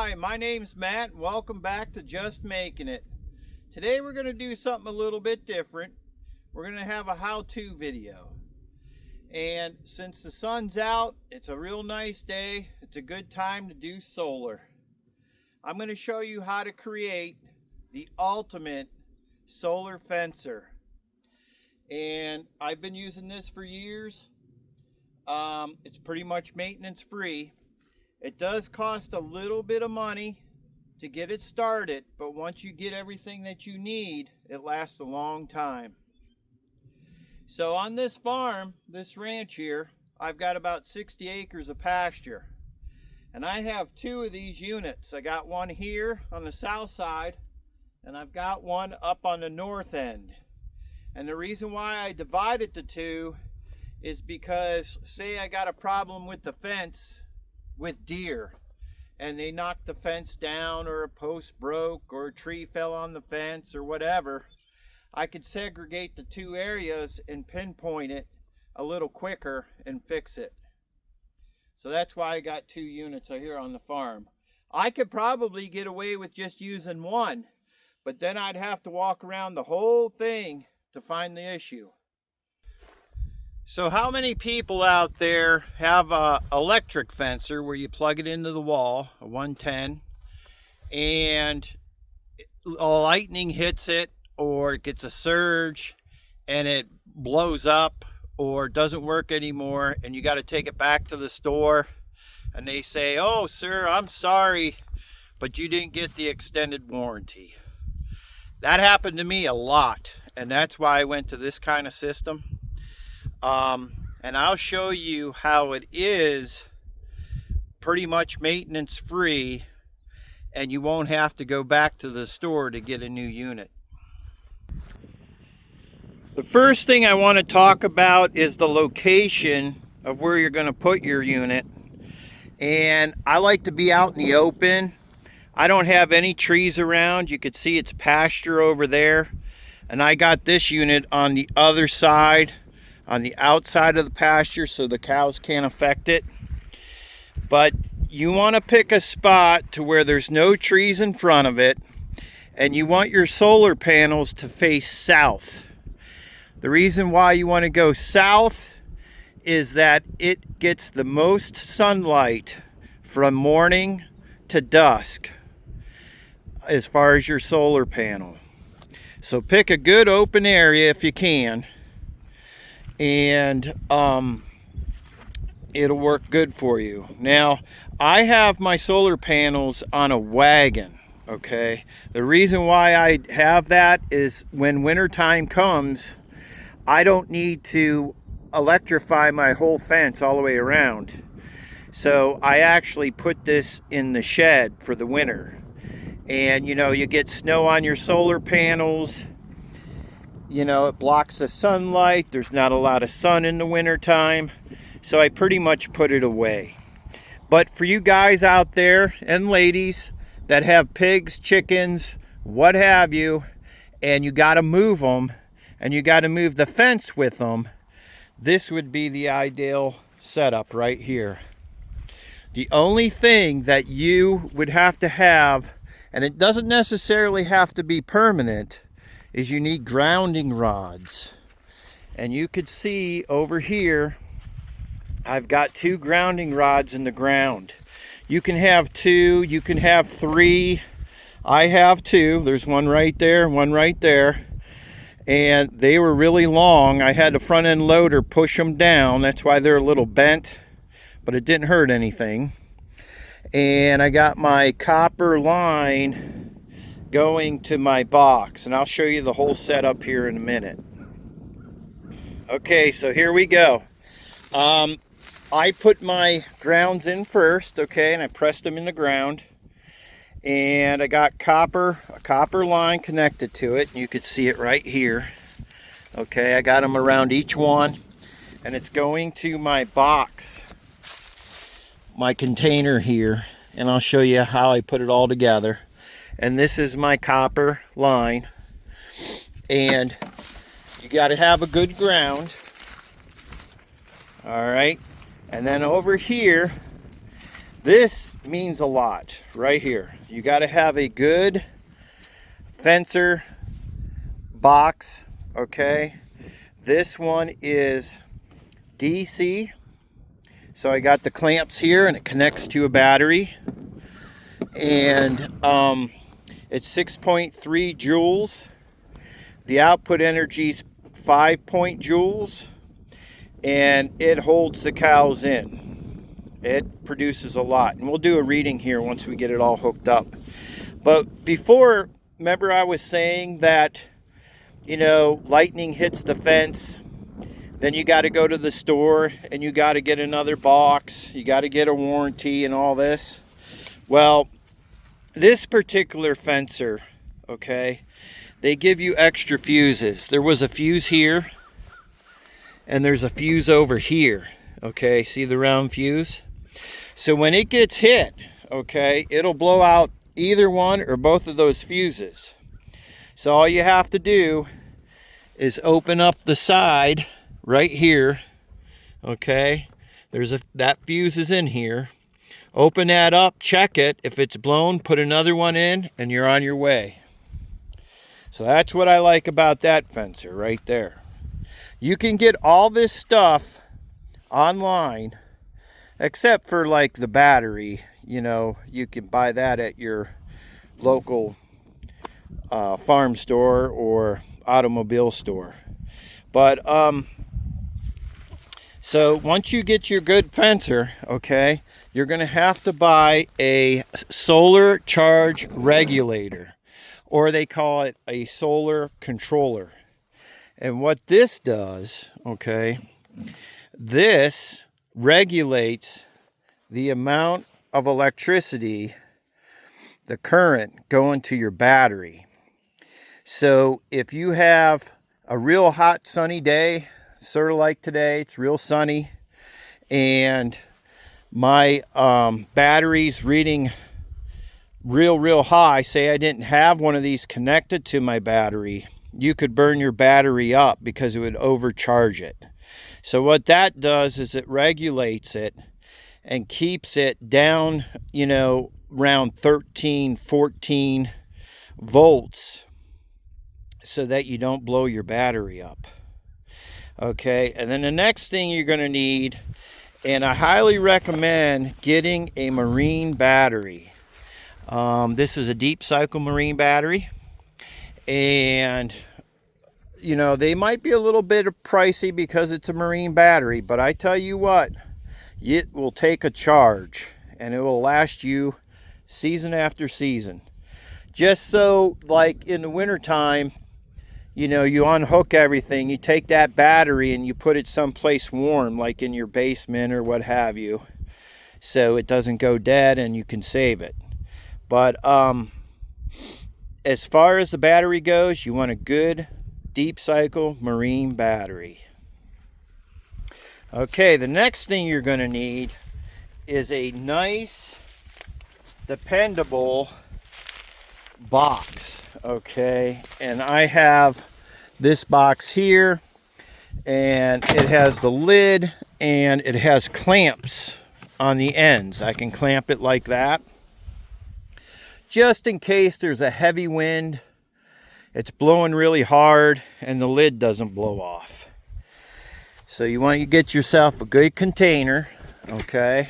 Hi, my name's Matt and welcome back to Just Making It. Today we're going to do something a little bit different. We're going to have a how-to video. And since the sun's out, it's a real nice day. It's a good time to do solar. I'm going to show you how to create the ultimate solar fencer. And I've been using this for years. It's pretty much maintenance free. It does cost a little bit of money to get it started, but once you get everything that you need, it lasts a long time. So on this farm, this ranch here, I've got about 60 acres of pasture. And I have two of these units. I got one here on the south side, and I've got one up on the north end. And the reason why I divided the two is because, say I got a problem with the fence with deer and they knocked the fence down, or a post broke, or a tree fell on the fence, or whatever, I could segregate the two areas and pinpoint it a little quicker and fix it. So that's why I got two units here on the farm. I could probably get away with just using one, but then I'd have to walk around the whole thing to find the issue. So how many people out there have a electric fencer where you plug it into the wall, a 110, and lightning hits it, or it gets a surge and it blows up or doesn't work anymore, and you got to take it back to the store and they say, "Oh sir, I'm sorry, but you didn't get the extended warranty." That happened to me a lot, and that's why I went to this kind of system. And I'll show you how it is pretty much maintenance free, and you won't have to go back to the store to get a new unit. The first thing I want to talk about is the location of where you're going to put your unit. And I like to be out in the open. I don't have any trees around. You could see it's pasture over there. And I got this unit on the other side, on the outside of the pasture, so the cows can't affect it. But you want to pick a spot to where there's no trees in front of it, and you want your solar panels to face south. The reason why you want to go south is that it gets the most sunlight from morning to dusk as far as your solar panel. So pick a good open area if you can, and it'll work good for you. Now, I have my solar panels on a wagon, okay? The reason why I have that is when winter time comes, I don't need to electrify my whole fence all the way around. So I actually put this in the shed for the winter. And you know, you get snow on your solar panels. You know, it blocks the sunlight. There's not a lot of sun in the winter time. So I pretty much put it away. But for you guys out there and ladies that have pigs, chickens, what have you, and you got to move them, and you got to move the fence with them, this would be the ideal setup right here. The only thing that you would have to have, and it doesn't necessarily have to be permanent, is you need grounding rods. And you could see over here, I've got two grounding rods in the ground. You can have two, you can have three. I have two. There's one right there, one right there. And they were really long. I had the front end loader push them down. That's why they're a little bent, but it didn't hurt anything. And I got my copper line going to my box, and I'll show you the whole setup here in a minute. Okay, so here we go. I put my grounds in first, okay, and I pressed them in the ground, and I got a copper line connected to it, and you could see it right here. Okay, I got them around each one, and it's going to my box, my container here, and I'll show you how I put it all together. And this is my copper line, and you got to have a good ground. All right, and then over here This means a lot right here. You got to have a good fencer box, okay? This one is DC. So I got the clamps here and it connects to a battery. And it's 6.3 joules. The output energy is 5 joules. And it holds the cows in. It produces a lot. And we'll do a reading here once we get it all hooked up. But before, remember I was saying that, you know, lightning hits the fence. Then you got to go to the store and you got to get another box. You got to get a warranty and all this. Well, this particular fencer, okay, they give you extra fuses. There was a fuse here and there's a fuse over here. Okay, see the round fuse? So when it gets hit, okay, it'll blow out either one or both of those fuses. So all you have to do is open up the side right here, okay? That fuse is in here. Open that up, check it. If it's blown, put another one in and you're on your way. So that's what I like about that fencer right there. You can get all this stuff online, except for like the battery. You know, you can buy that at your local farm store or automobile store. But so once you get your good fencer, okay, you're going to have to buy a solar charge regulator, or they call it a solar controller. And what this does, okay, this regulates the amount of electricity, the current going to your battery. So if you have a real hot sunny day, sort of like today, it's real sunny, and my battery's reading real high, say I didn't have one of these connected to my battery, you could burn your battery up because it would overcharge it. So what that does is it regulates it and keeps it down, you know, around 13, 14 volts so that you don't blow your battery up. Okay, and then the next thing you're going to need, and I highly recommend getting a marine battery. This is a deep cycle marine battery, and you know, they might be a little bit pricey because it's a marine battery, but I tell you what, it will take a charge and it will last you season after season. Just so, like in the wintertime, you know, you unhook everything, you take that battery and you put it someplace warm, like in your basement or what have you, so it doesn't go dead and you can save it. But as far as the battery goes, you want a good deep cycle marine battery. Okay, the next thing you're going to need is a nice, dependable box. Okay, and I have this box here, and it has the lid and it has clamps on the ends. I can clamp it like that, just in case there's a heavy wind, it's blowing really hard and the lid doesn't blow off. So you want to get yourself a good container, okay?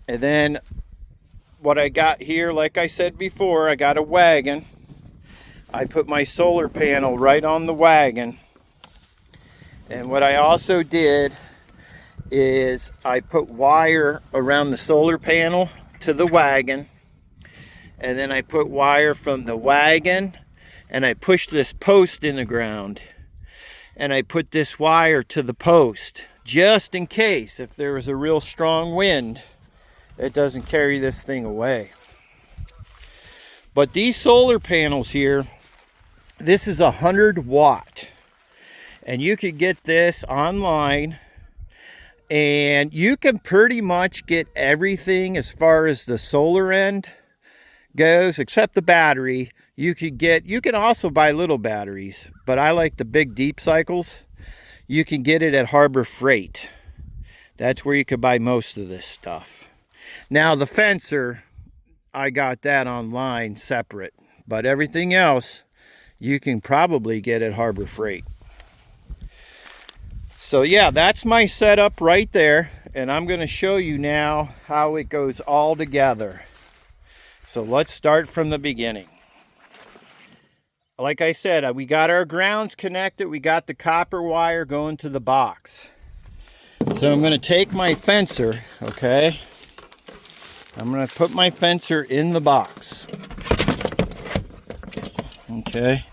And then what I got here, like I said before, I got a wagon. I put my solar panel right on the wagon. And what I also did is I put wire around the solar panel to the wagon. And then I put wire from the wagon and I pushed this post in the ground. And I put this wire to the post just in case if there was a real strong wind, it doesn't carry this thing away. But these solar panels here, this is 100 watt, and you could get this online, and you can pretty much get everything as far as the solar end goes, except the battery. You can also buy little batteries, but I like the big deep cycles. You can get it at Harbor Freight. That's where you could buy most of this stuff. Now the fencer, I got that online separate, but everything else you can probably get at Harbor Freight. So yeah, that's my setup right there, and I'm going to show you now how it goes all together. So let's start from the beginning. Like I said, we got our grounds connected. We got the copper wire going to the box. So I'm going to take my fencer, okay? I'm going to put my fencer in the box. Okay.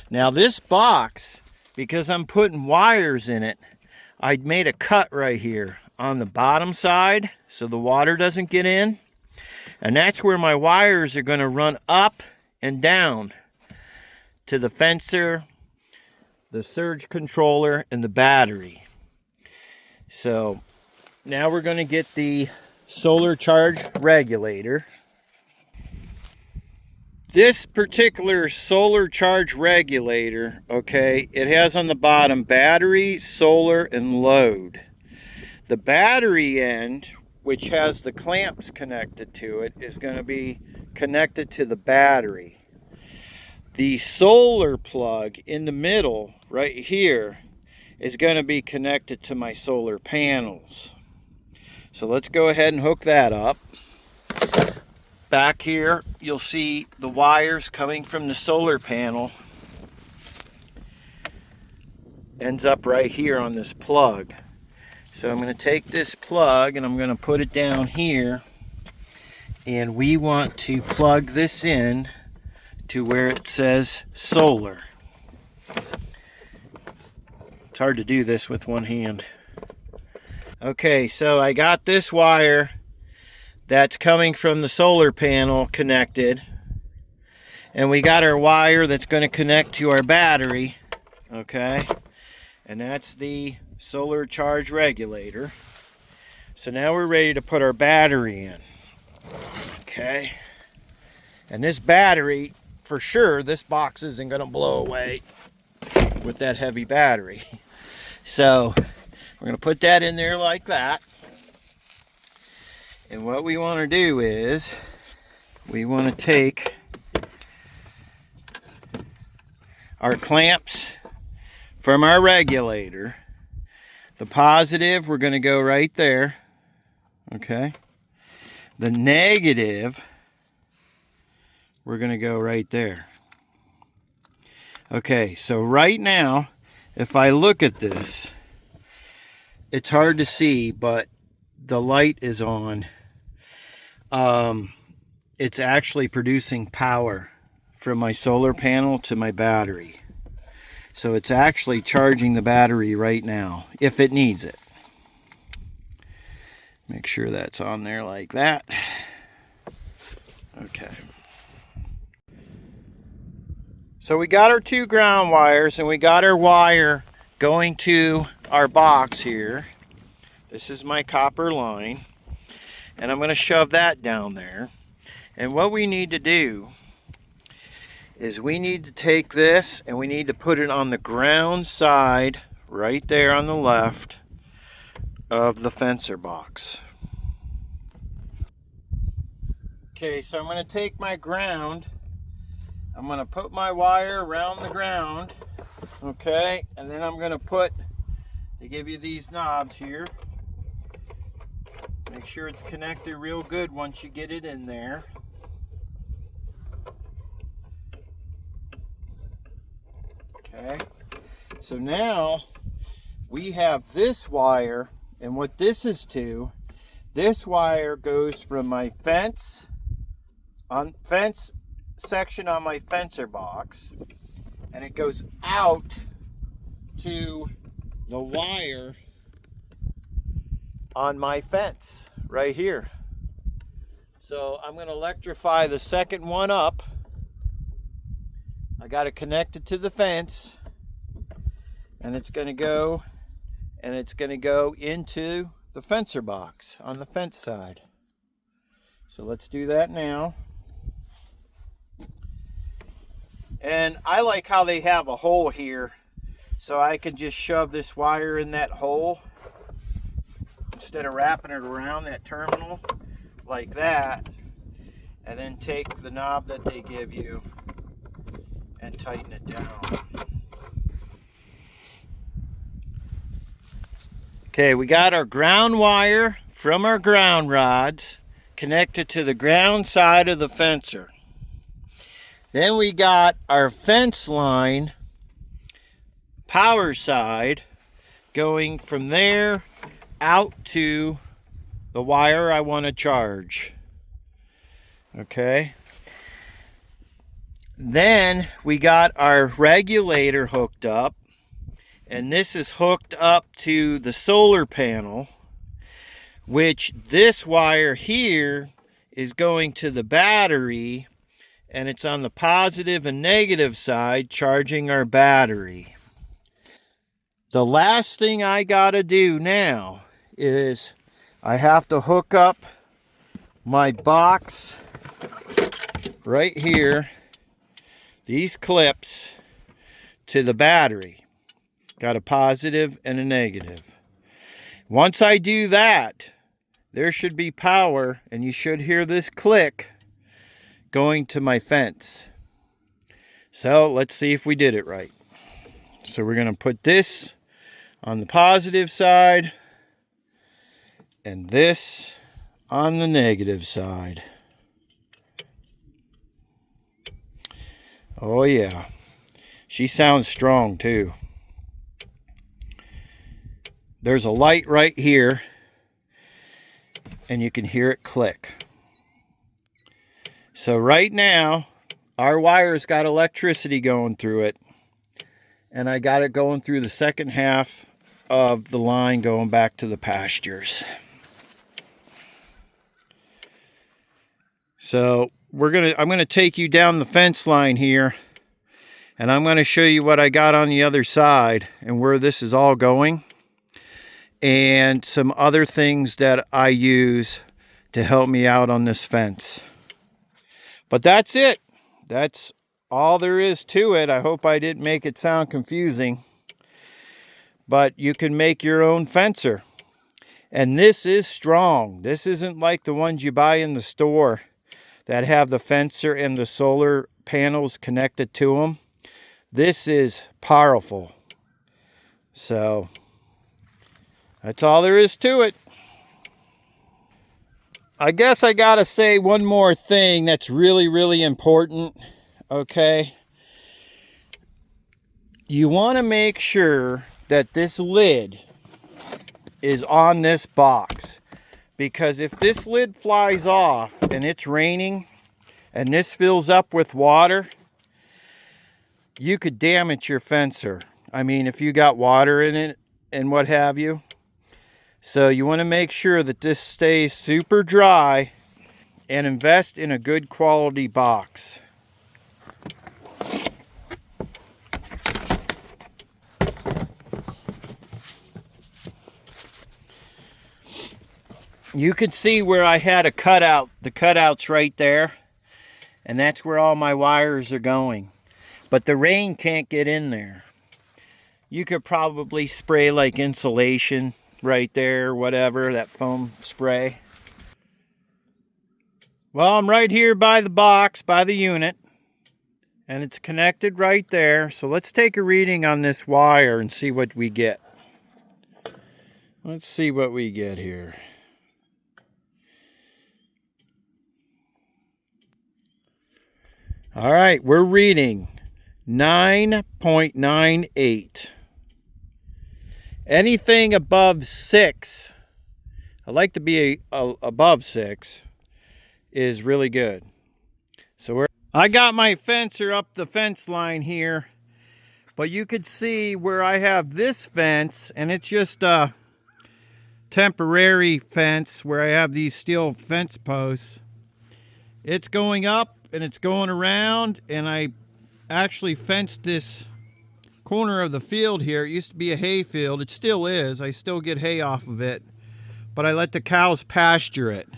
Now this box, because I'm putting wires in it, I made a cut right here on the bottom side so the water doesn't get in. And that's where my wires are going to run up and down to the fencer, the surge controller, and the battery. So now we're going to get the solar charge regulator. This particular solar charge regulator, okay, it has on the bottom battery, solar, and load. The battery end, which has the clamps connected to it, is going to be connected to the battery. The solar plug in the middle, right here, is going to be connected to my solar panels. So let's go ahead and hook that up. Back here, you'll see the wires coming from the solar panel. Ends up right here on this plug. So I'm going to take this plug and I'm going to put it down here. And we want to plug this in to where it says solar. It's hard to do this with one hand. Okay, so I got this wire that's coming from the solar panel connected, and we got our wire that's going to connect to our battery, okay, and that's the solar charge regulator. So now we're ready to put our battery in, okay, and this battery, for sure, this box isn't going to blow away with that heavy battery. So we're going to put that in there like that. And what we want to do is we want to take our clamps from our regulator. The positive, we're going to go right there. Okay. The negative, we're going to go right there. Okay, so right now, if I look at this, it's hard to see, but the light is on. It's actually producing power from my solar panel to my battery. So it's actually charging the battery right now, if it needs it. Make sure that's on there like that. Okay. So we got our two ground wires and we got our wire going to our box here. This is my copper line. And I'm going to shove that down there. And what we need to do is we need to take this and we need to put it on the ground side right there on the left of the fencer box. Okay, so I'm going to take my ground. I'm going to put my wire around the ground. Okay, and then I'm going to put, they give you these knobs here. Make sure it's connected real good once you get it in there. Okay, so now we have this wire, and what this is to, this wire goes from my fence section on my fencer box, and it goes out to the wire on my fence right here. So I'm going to electrify the second one up. I got it connected to the fence, and it's going to go into the fencer box on the fence side. So let's do that now. And I like how they have a hole here, so I can just shove this wire in that hole. instead of wrapping it around that terminal like that, and then take the knob that they give you and tighten it down. Okay, we got our ground wire from our ground rods connected to the ground side of the fencer. Then we got our fence line power side going from there out to the wire I want to charge. Okay. Then we got our regulator hooked up, and this is hooked up to the solar panel, which this wire here is going to the battery, and it's on the positive and negative side charging our battery. The last thing I gotta do now is I have to hook up my box right here, these clips, to the battery. Got a positive and a negative. Once I do that, there should be power, and you should hear this click going to my fence. So let's see if we did it right. So we're going to put this on the positive side and this on the negative side. Oh yeah, she sounds strong too. There's a light right here, and you can hear it click. So right now, our wire's got electricity going through it, and I got it going through the second half of the line going back to the pastures. So I'm gonna take you down the fence line here, and I'm gonna show you what I got on the other side and where this is all going, and some other things that I use to help me out on this fence. But that's it. That's all there is to it. I hope I didn't make it sound confusing. But you can make your own fencer. And this is strong. This isn't like the ones you buy in the store that have the fencer and the solar panels connected to them. This is powerful. So that's all there is to it. I guess I gotta say one more thing that's really, really important. Okay. You want to make sure that this lid is on this box, because if this lid flies off and it's raining and this fills up with water, you could damage your fencer. I mean, if you got water in it and what have you. So you want to make sure that this stays super dry, and invest in a good quality box. You can see where I had a cutout. The cutout's right there, and that's where all my wires are going. But the rain can't get in there. You could probably spray like insulation right there, whatever, that foam spray. Well, I'm right here by the box, by the unit, and it's connected right there. So let's take a reading on this wire and see what we get. Let's see what we get here. All right, we're reading 9.98. Anything above 6, I like to be above 6, is really good. So I got my fencer up the fence line here, but you could see where I have this fence, and it's just a temporary fence where I have these steel fence posts. It's going up and it's going around, and I actually fenced this corner of the field here. It used to be a hay field. It still is. I still get hay off of it, but I let the cows pasture it.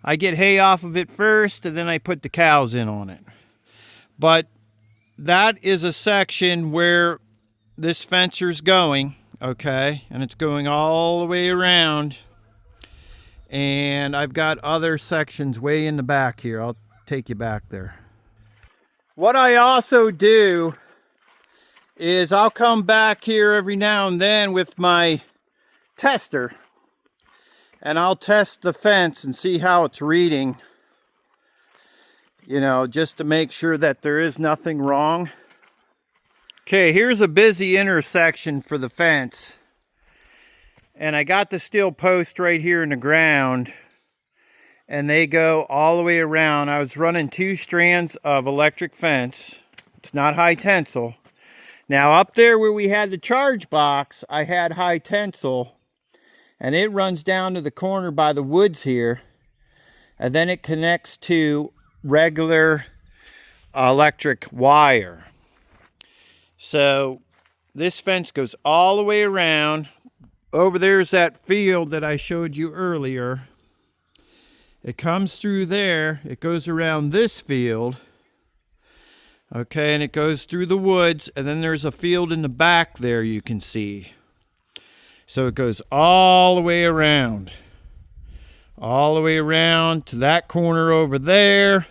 I get hay off of it first, and then I put the cows in on it. But that is a section where this fencer's going, okay, and it's going all the way around. And I've got other sections way in the back here. I'll take you back there. What I also do is I'll come back here every now and then with my tester, and I'll test the fence and see how it's reading, you know, just to make sure that there is nothing wrong. Okay, here's a busy intersection for the fence. And I got the steel post right here in the ground, and they go all the way around. I was running 2 strands of electric fence. It's not high tensile. Now up there where we had the charge box, I had high tensile, and it runs down to the corner by the woods here, and then it connects to regular electric wire. So this fence goes all the way around. Over there's that field that I showed you earlier. It comes through there, it goes around this field, okay, and it goes through the woods, and then there's a field in the back there you can see. So it goes all the way around to that corner over there,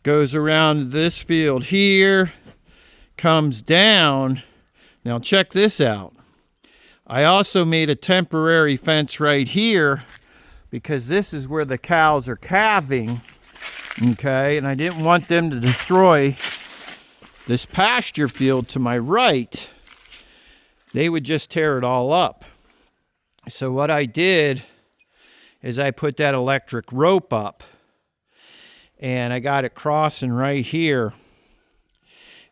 goes around this field here, comes down. Now check this out. I also made a temporary fence right here because this is where the cows are calving, okay, and I didn't want them to destroy this pasture field to my right. They would just tear it all up. So what I did is I put that electric rope up, and I got it crossing right here,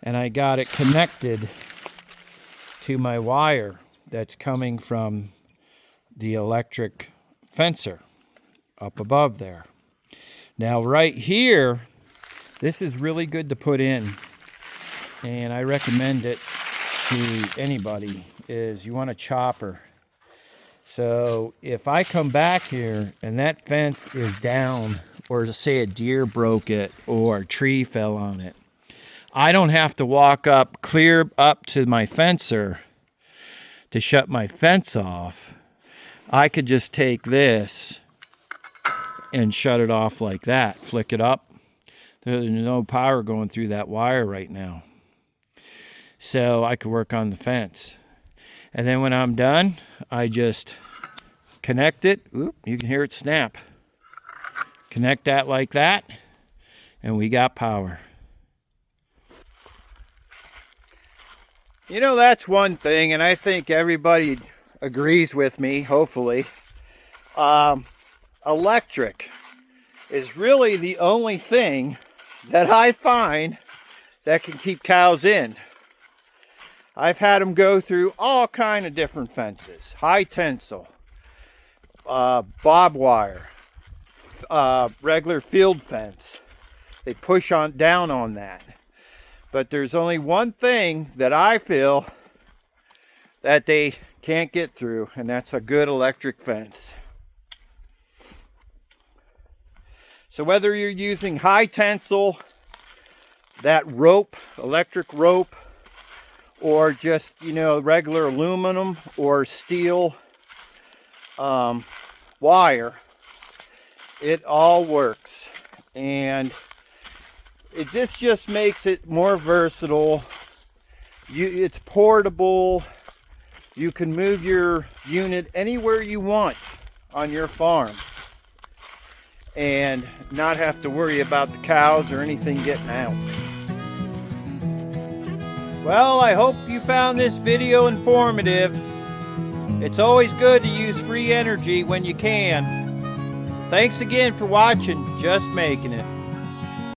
and I got it connected to my wire that's coming from the electric fencer up above there. Now right here, this is really good to put in, and I recommend it to anybody, is you want a chopper. So if I come back here and that fence is down, or say a deer broke it or a tree fell on it, I don't have to walk up clear up to my fencer to shut my fence off. I could just take this and shut it off like that, flick it up. There's no power going through that wire right now. So I could work on the fence. And then when I'm done, I just connect it. Oop, you can hear it snap. Connect that like that, and we got power. You know, that's one thing, and I think everybody agrees with me, hopefully. Electric is really the only thing that I find that can keep cows in. I've had them go through all kind of different fences. High tensile, bob wire, regular field fence. They push on down on that. But there's only one thing that I feel that they can't get through, and that's a good electric fence. So whether you're using high tensile, that rope, electric rope, or just, you know, regular aluminum or steel wire, it all works. And this just makes it more versatile. It's portable. You can move your unit anywhere you want on your farm and not have to worry about the cows or anything getting out. Well, I hope you found this video informative. It's always good to use free energy when you can. Thanks again for watching Just Making It.